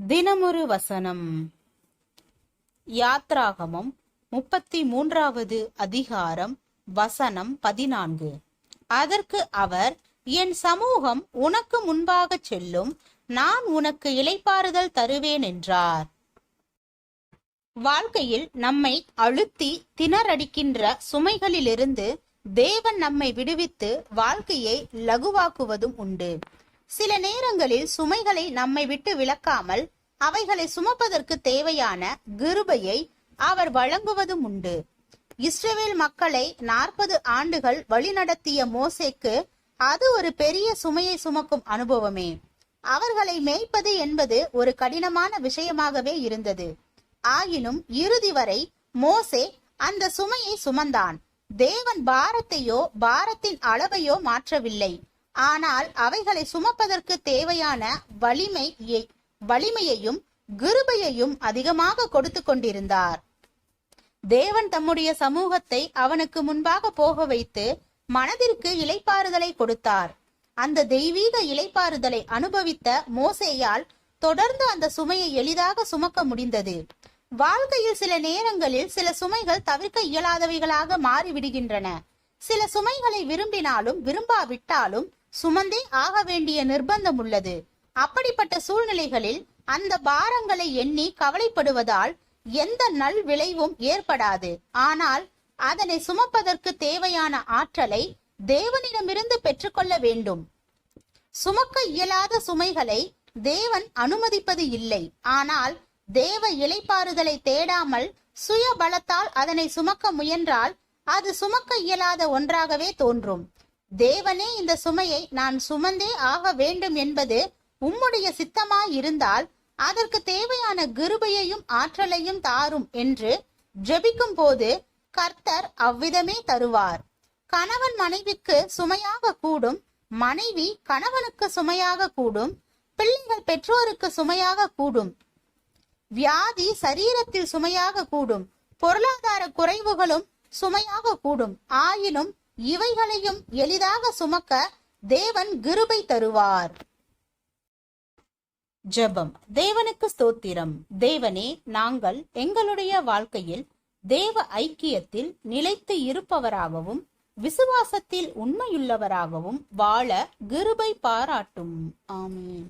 தினமொரு வசனம். யாத்ராகமம் 33வது அதிகாரம் வசனம் 14. அதற்கு அவர், என் சமூகம் உனக்கு முன்பாக செல்லும், நான் உனக்கு இளைப்பாறுதல் தருவேன் என்றார். வாழ்க்கையில் நம்மை அழுத்தி திணறடிக்கின்ற சுமைகளிலிருந்து தேவன் நம்மை விடுவித்து வாழ்க்கையை லகுவாக்குவதும் உண்டு. சில நேரங்களில் சுமைகளை நம்மை விட்டு விலக்காமல் அவைகளை சுமப்பதற்கு தேவையான கிருபையை அவர் வழங்குவதும் உண்டு. இஸ்ரவேல் மக்களை 40 ஆண்டுகள் வழிநடத்திய மோசேக்கு அது ஒரு பெரிய சுமையை சுமக்கும் அனுபவமே. அவர்களை மேய்ப்பது என்பது ஒரு கடினமான விஷயமாகவே இருந்தது. ஆயினும் இறுதி வரை மோசே அந்த சுமையை சுமந்தான். தேவன் பாரத்தையோ பாரத்தின் அளவையோ மாற்றவில்லை. ஆனால் அவைகளை சுமப்பதற்கு தேவையான வலிமையையும் கிருபையையும் அதிகமாக கொடுத்து கொண்டிருந்தார். தேவன் தம்முடைய சமூகத்தை அவனுக்கு முன்பாக போக வைத்து மனதிற்கு இளைப்பாறுதலை கொடுத்தார். அந்த தெய்வீக இளைப்பாறுதலை அனுபவித்த மோசேயால் தொடர்ந்து அந்த சுமையை எளிதாக சுமக்க முடிந்தது. வாழ்க்கையில் சில நேரங்களில் சில சுமைகள் தவிர்க்க இயலாதவைகளாக மாறிவிடுகின்றன. சில சுமைகளை விரும்பினாலும் விரும்பாவிட்டாலும் சுமந்தே ஆக வேண்டிய நிர்பந்தம் உள்ளது. அப்படிப்பட்ட சூழ்நிலைகளில் அந்த பாரங்களை எண்ணி கவலைப்படுவதால் எந்த நல் விளைவும் ஏற்படாது. ஆனால் அதனை சுமப்பதற்கு தேவையான ஆற்றலை தேவனிடமிருந்து பெற்றுக்கொள்ள வேண்டும். சுமக்க இயலாத சுமைகளை தேவன் அனுமதிப்பது இல்லை. ஆனால் தேவ இளைப்பாறுதலை தேடாமல் சுய பலத்தால் அதனை சுமக்க முயன்றால் அது சுமக்க இயலாத ஒன்றாகவே தோன்றும். தேவனே இந்த சுமையை நான் சுமந்தே ஆக வேண்டும் என்பது உம்முடைய சித்தமாயிருந்தால் அதற்கு தேவையான கிருபையையும் ஆற்றலையும் தாரும் என்று ஜெபிக்கும் போது கர்த்தர் அவ்விதமே தருவார். கணவன் மனைவிக்கு சுமையாக கூடும், மனைவி கணவனுக்கு சுமையாக கூடும், பிள்ளைகள் பெற்றோருக்கு சுமையாக கூடும், வியாதி சரீரத்தில் சுமையாக கூடும், பொருளாதார குறைவுகளும் சுமையாக கூடும். ஆயினும் இவைகளையும் எளிதாக சுமக்க தேவன் கிருபை தருவார். ஜெபம். தேவனுக்கு ஸ்தோத்திரம். தேவனே, நாங்கள் எங்களுடைய வாழ்க்கையில் தேவ ஐக்கியத்தில் நிலைத்து இருப்பவராகவும் விசுவாசத்தில் உண்மையுள்ளவராகவும் வாழ கிருபை பாராட்டும். ஆமென்.